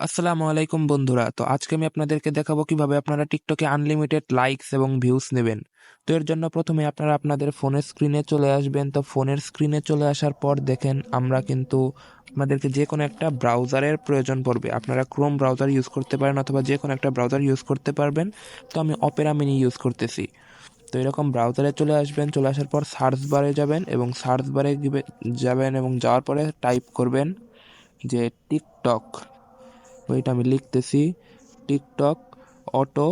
আসসালামু আলাইকুম বন্ধুরা। তো আজকে আমি আপনাদেরকে দেখাবো কিভাবে আপনারা টিকটকে আনলিমিটেড লাইকস এবং ভিউজ নেবেন। তো এর জন্য প্রথমে আপনারা আপনাদের ফোনের স্ক্রিনে চলে আসবেন। তো ফোনের স্ক্রিনে চলে আসার পর দেখেন আমরা কিন্তু আপনাদেরকে যে কোনো একটা ব্রাউজারের প্রয়োজন পড়বে। আপনারা ক্রোম ব্রাউজার ইউজ করতে পারেন অথবা যে কোনো একটা ব্রাউজার ইউজ করতে পারবেন। তো আমি অপেরা মিনি ইউজ করতেছি। তো এরকম ব্রাউজারে চলে আসবেন, চলে আসার পর সার্চ বারে যাবেন এবং সার্চ বারে যাবেন এবং যাওয়ার পরে টাইপ করবেন যে টিকটক। ওইটা আমি লিখতেছি টিকটক অটো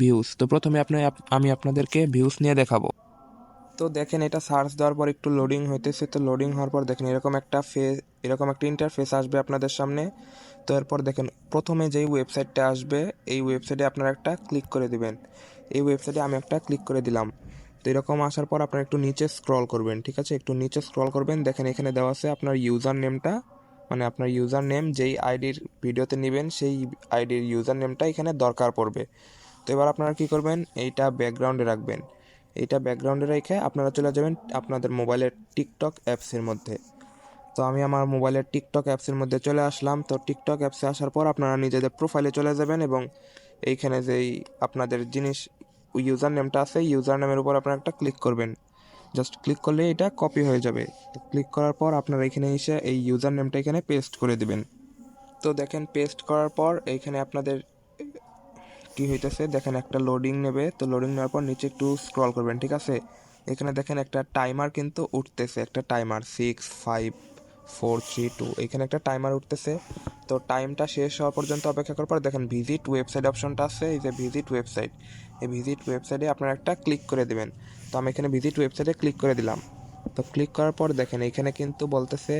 ভিউজ। তো প্রথমে আমি আপনাদেরকে ভিউজ নিয়ে দেখাবো। তো দেখেন এটা সার্চ দেওয়ার পর একটু লোডিং হইতেছে। তো লোডিং হওয়ার পর দেখেন এরকম একটা ইন্টারফেস আসবে আপনাদের সামনে। তো এরপর দেখেন প্রথমে যেই ওয়েবসাইটটা আসবে এই ওয়েবসাইটে আপনারা একটা ক্লিক করে দিবেন। এই ওয়েবসাইটে আমি একটা ক্লিক করে দিলাম। তো এরকম আসার পর আপনারা একটু নিচে স্ক্রল করবেন, ঠিক আছে? একটু নিচে স্ক্রল করবেন, দেখেন এখানে দেওয়া আছে আপনার ইউজার নেমটা, মানে আপনার ইউজার নেম যেই আইডির ভিডিওতে নেবেন সেই আইডির ইউজার নেমটা এখানে দরকার পড়বে। তো এবার আপনারা কি করবেন, এইটা ব্যাকগ্রাউন্ডে রাখবেন। এইটা ব্যাকগ্রাউন্ডে রেখে আপনারা চলে যাবেন আপনাদের মোবাইলের টিকটক অ্যাপসের মধ্যে। তো আমি আমার মোবাইলের টিকটক অ্যাপসের মধ্যে চলে আসলাম। তো টিকটক অ্যাপসে আসার পর আপনারা নিজেদের প্রোফাইলে চলে যাবেন এবং এইখানে যেই আপনাদের ইউজার নেমটা আছে ইউজার নেমের উপর আপনারা একটা ক্লিক করবেন। জাস্ট ক্লিক করলে এটা কপি হয়ে যাবে। তো ক্লিক করার পর আপনারা এখানে এসে এই ইউজার নেমটা এখানে পেস্ট করে দিবেন। তো দেখেন পেস্ট করার পর এইখানে আপনাদের কি হইতেছে দেখেন একটা লোডিং নেবে। তো লোডিং নেওয়ার পর নিচে একটু স্ক্রল করবেন, ঠিক আছে? এখানে দেখেন একটা টাইমার কিন্তু উঠতেছে, একটা টাইমার 6 5 4 3 2 এখানে একটা টাইমার উঠতেছে। তো টাইমটা শেষ হওয়া পর্যন্ত অপেক্ষা করার পর দেখেন ভিজিট ওয়েবসাইট অপশনটা আছে, এই যে ভিজিট ওয়েবসাইট, এই ভিজিট ওয়েবসাইটে আপনারা একটা ক্লিক করে দিবেন। তো আমি এখানে ভিজিট ওয়েবসাইটে ক্লিক করে দিলাম। তো ক্লিক করার পর দেখেন এখানে কিন্তু বলতেছে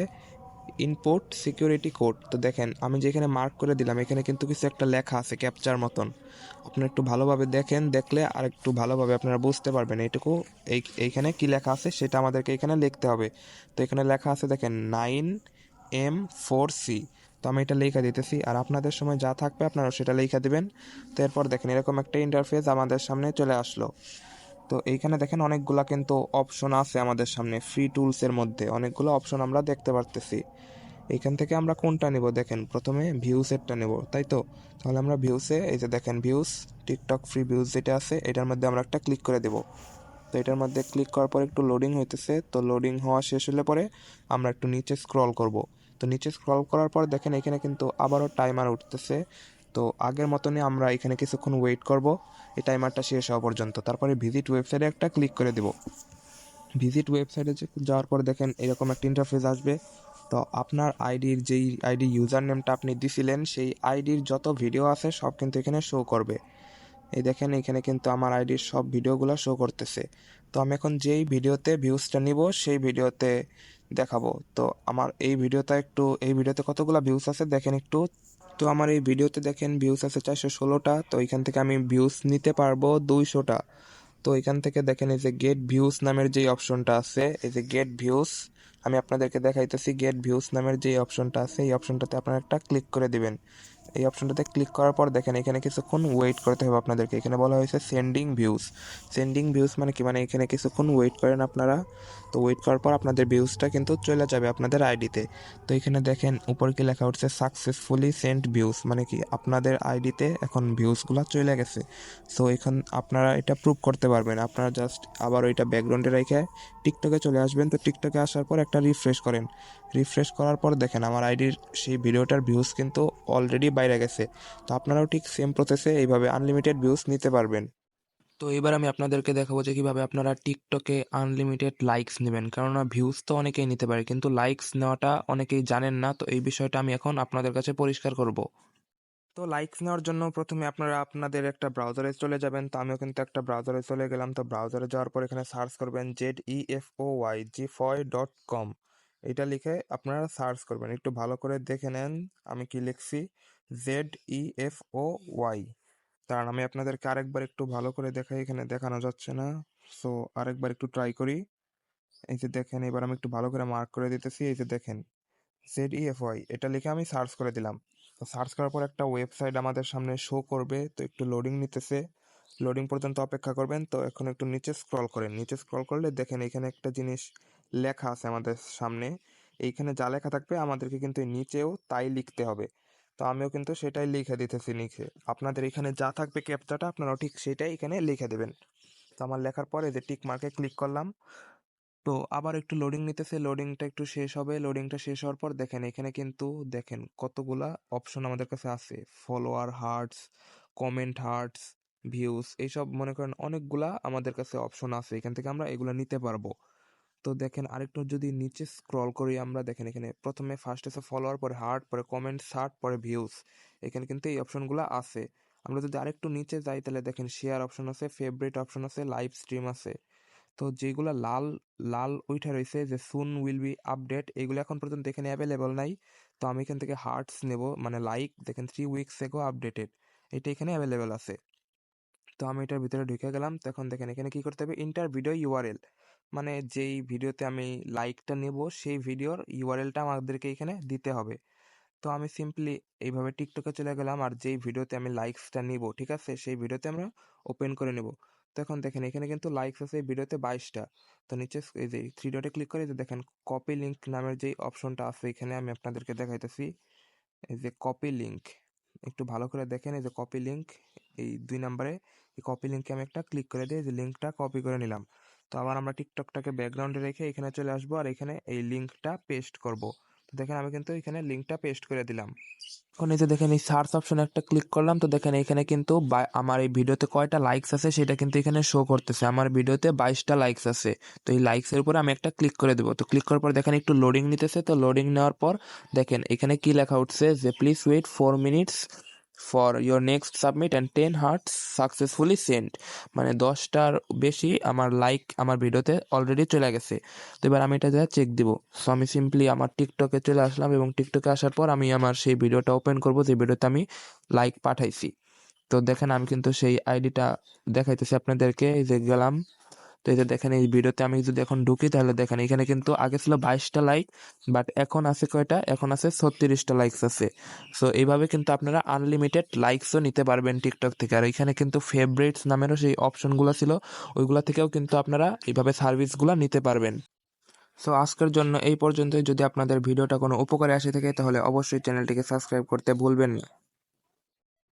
ইনপুট সিকিউরিটি কোড। তো দেখেন আমি যেখানে মার্ক করে দিলাম এখানে কিন্তু কিছু একটা লেখা আছে ক্যাপচার মতন। আপনারা একটু ভালোভাবে দেখেন, দেখলে আর একটু ভালোভাবে আপনারা বুঝতে পারবেন এইটুকু। এইখানে কি লেখা আছে সেটা আমাদেরকে এখানে লিখতে হবে। তো এখানে লেখা আছে দেখেন 9M4C। তো আমি এটা লেখা দিতেছি আর আপনাদের সময় যা থাকবে আপনারা সেটা লেখা দিবেন। তো এরপর দেখেন এরকম একটা ইন্টারফেস আমাদের সামনে চলে আসলো। তো এইখানে দেখেন অনেকগুলা কিন্তু অপশন আছে আমাদের সামনে, ফ্রি টুলসের মধ্যে অনেকগুলো অপশন আমরা দেখতে পারতেছি। এইখান থেকে আমরা কোনটা নেব, দেখেন প্রথমে ভিউসেরটা নেব, তাই তো? তাহলে আমরা ভিউসে, এই যে দেখেন ভিউস, টিকটক ফ্রি ভিউজ যেটা আছে এটার মধ্যে আমরা একটা ক্লিক করে দেব। তো এটার মধ্যে ক্লিক করার পর একটু লোডিং হইতেছে। তো লোডিং হওয়া শেষ হলে পরে আমরা একটু নিচে স্ক্রল করব। তো নিচে স্ক্রল করার পর দেখেন এখানে কিন্তু আবারও টাইমার উঠতেছে। তো আগের মতনই আমরা এখানে কিছুক্ষণ ওয়েট করব এই টাইমারটা শেষ হওয়া পর্যন্ত। তারপরে ভিজিট ওয়েবসাইটে একটা ক্লিক করে দেব। ভিজিট ওয়েবসাইটে যাওয়ার পর দেখেন এরকম একটা ইন্টারফেস আসবে। তো আপনার যেই আইডি ইউজার নেমটা আপনি দিছিলেন সেই আইডির যত ভিডিও আছে সব কিন্তু এখানে শো করবে। এই দেখেন এখানে কিন্তু আমার আইডির সব ভিডিওগুলো শো করতেছে। তো আমি এখন যেই ভিডিওতে ভিউজটা নিব সেই ভিডিওতে দেখাবো। তো আমার এই ভিডিওতে কতগুলো ভিউজ আছে দেখেন একটু। তো আমার এই ভিডিওতে দেখেন ভিউজ আছে 416টা। তো এখান থেকে আমি ভিউজ নিতে পারবো 200টা। তো এখান থেকে দেখেন এই যে গেট ভিউজ নামের যে অপশনটা আছে, এই যে গেট ভিউজ, আমি আপনাদেরকে দেখাইতেছি। গেট ভিউজ নামের যে অপশনটা আছে এই অপশনটাতে আপনারা একটা ক্লিক করে দিবেন। এই অপশনটাতে ক্লিক করার পর দেখেন এখানে কিছুক্ষণ ওয়েট করতে হবে আপনাদেরকে। এখানে বলা হয়েছে সেন্ডিং ভিউজ। সেন্ডিং ভিউজ মানে কি, মানে এখানে কিছুক্ষণ ওয়েট করেন আপনারা। তো ওয়েট করার পর আপনাদের ভিউজটা কিন্তু চলে যাবে আপনাদের আইডিতে। তো এখানে দেখেন উপর কি লেখা উঠছে সাকসেসফুলি সেন্ট ভিউজ, মানে কি আপনাদের আইডিতে এখন ভিউজগুলো চলে গেছে। সো এখন আপনারা এটা প্রুভ করতে পারবেন। আপনারা জাস্ট আবার ওইটা ব্যাকগ্রাউন্ডে রেখে টিকটকে চলে আসবেন। তো টিকটকে আসার পর একটা রিফ্রেশ করেন। রিফ্রেশ করার পর দেখেন আমার আইডির সেই ভিডিওটার ভিউজ কিন্তু অলরেডি বাইরে গেছে। তো আপনারাও ঠিক সেম প্রসেসে এইভাবে আনলিমিটেড ভিউজ নিতে পারবেন। তো এবার আমি আপনাদেরকে দেখাবো যে কিভাবে আপনারা টিকটকে আনলিমিটেড লাইকস নেবেন। কেননা ভিউজ তো অনেকেই নিতে পারে কিন্তু লাইকস নেওয়াটা অনেকেই জানেন না। তো এই বিষয়টা আমি এখন আপনাদের কাছে পরিষ্কার করব। তো লাইকস নেওয়ার জন্য প্রথমে আপনারা আপনাদের একটা ব্রাউজারে চলে যাবেন। তো আমিও কিন্তু একটা ব্রাউজারে চলে গেলাম। তো ব্রাউজারে যাওয়ার পর এখানে সার্চ করবেন ZEFOYGFOY.com। এটা লিখে আপনারা সার্চ করবেন। একটু ভালো করে দেখে নেন আমি কি লিখছি, ZEFOY। কারণ আমি আপনাদেরকে আরেকবার একটু ভালো করে দেখাই, এখানে দেখানো যাচ্ছে না। সো আরেকবার একটু ট্রাই করি। এই যে দেখেন এবার আমি একটু ভালো করে মার্ক করে দিতেছি। এই যে দেখেন ZEFY এটা লিখে আমি সার্চ করে দিলাম। তো সার্চ করার পর একটা ওয়েবসাইট আমাদের সামনে শো করবে। তো একটু লোডিং নিতেছে, লোডিং পর্যন্ত অপেক্ষা করবেন। তো এখন একটু নিচে স্ক্রল করেন, নিচে স্ক্রল করলে দেখেন এখানে একটা জিনিস লেখা আছে আমাদের সামনে। এইখানে যা লেখা থাকবে আমাদেরকে কিন্তু এই নিচেও তাই লিখতে হবে। তো আমিও কিন্তু সেটাই লিখে দিতেছি নিচে। আপনাদের এখানে যা থাকবে ক্যাপচাটা আপনারাও ঠিক সেটাই এখানে লিখে দেবেন। তো আমার লেখার পরে যে টিক মার্কে ক্লিক করলাম, তো আবার একটু লোডিং নিতেছে, লোডিংটা একটু শেষ হবে। লোডিংটা শেষ হওয়ার পর দেখেন এখানে কিন্তু দেখেন কতগুলা অপশন আমাদের কাছে আছে, follower hearts, comment hearts, views, এইসব মনে করেন অনেকগুলা আমাদের কাছে অপশন আছে, এখান থেকে আমরা এগুলা নিতে পারবো। তো দেখেন আরেকটু যদি নিচে স্ক্রল করি আমরা, দেখেন এখানে প্রথমে ফার্স্ট আছে ফলোয়ার, পরে হার্ট, পরে কমেন্টস, হার্ট, পরে ভিউজ, এখানে কিন্তু এই অপশনগুলো আছে। আমরা যদি আরেকটু নিচে যাই তাহলে দেখেন শেয়ার অপশন আছে, ফেভারিট অপশন আছে, লাইভ স্ট্রিম আছে। তো যেগুলা লাল লাল ওইটা রয়েছে যে সুন উইল বি আপডেট, এগুলো এখন পর্যন্ত এখানে অ্যাভেলেবল নাই। তো আমি এখান থেকে হার্টস নেব, মানে লাইক, দেখেন 3 উইকস এগো আপডেটেড, এটা এখানে অ্যাভেলেবল আছে। তো আমি এটার ভিতরে ঢুকে গেলাম। তখন দেখেন এখানে কি করতে হবে, ইন্টার ভিডিও ইউআরএল, মানে যেই ভিডিওতে আমি লাইকটা নেব সেই ভিডিওর ইউআরএলটা আমাদেরকে এখানে দিতে হবে। তো আমি সিম্পলি এইভাবে টিকটকে চলে গেলাম, আর যেই ভিডিওতে আমি লাইকসটা নিব, ঠিক আছে, সেই ভিডিওতে আমরা ওপেন করে নেব। তো এখন দেখেন এখানে কিন্তু লাইকস আছে এই ভিডিওতে 22টা। তো নিচে এই যে থ্রি ডটে ক্লিক করে যে দেখেন কপি লিঙ্ক নামের যেই অপশনটা আছে এখানে আমি আপনাদেরকে দেখাইতেছি। এই যে কপি লিঙ্ক, একটু ভালো করে দেখেন, এই যে কপি লিঙ্ক, এই 2 নম্বরে এই কপি লিঙ্কে আমি একটা ক্লিক করে দিয়ে যে লিঙ্কটা কপি করে নিলাম। তো আবার আমরা টিকটকটাকে ব্যাকগ্রাউন্ডে রেখে এখানে চলে আসবো আর এখানে এই লিঙ্কটা পেস্ট করব। তো দেখেন আমি কিন্তু এখানে লিঙ্কটা পেস্ট করে দিলাম। এখন এই যে দেখেন এই সার্চ অপশনে একটা ক্লিক করলাম, তো দেখেন এখানে কিন্তু আমার এই ভিডিওতে কয়টা লাইকস আছে সেটা কিন্তু এখানে শো করতেছে। আমার ভিডিওতে 22টা লাইকস আছে। তো এই লাইকসের উপরে আমি একটা ক্লিক করে দেবো। তো ক্লিক করার পর দেখেন একটু লোডিং নিতেছে। তো লোডিং নেওয়ার পর দেখেন এখানে কি লেখা উঠছে যে please wait 4 minutes for your next submit and 10 hearts successfully send, মানে 10টার বেশি আমার লাইক আমার ভিডিওতে অলরেডি চলে গেছে। তো এবার আমি এটা যা চেক দিব। সো আমি সিম্পলি আমার টিকটকে চলে আসলাম এবং টিকটকে আসার পর আমি আমার সেই ভিডিওটা ওপেন করব যে ভিডিওতে আমি লাইক পাঠাইছি। তো দেখেন আমি কিন্তু সেই আইডিটা দেখাইতেছি আপনাদেরকে, এই যে গেলাম। তো এই যে দেখেন এই ভিডিওতে আমি যদি এখন ঢুকি তাহলে দেখেন এখানে কিন্তু আগে ছিল 22টা লাইক, বাট এখন আছে কয়টা, এখন আছে 36টা লাইকস আছে। সো এইভাবে কিন্তু আপনারা আনলিমিটেড লাইকসও নিতে পারবেন টিকটক থেকে। আর এখানে কিন্তু ফেভারিটস নামেরও সেই অপশনগুলো ছিল, ওইগুলা থেকেও কিন্তু আপনারা এইভাবে সার্ভিসগুলো নিতে পারবেন। সো আজকের জন্য এই পর্যন্তই। যদি আপনাদের ভিডিওটা কোনো উপকারে আসে থাকে তাহলে অবশ্যই চ্যানেলটিকে সাবস্ক্রাইব করতে ভুলবেন না।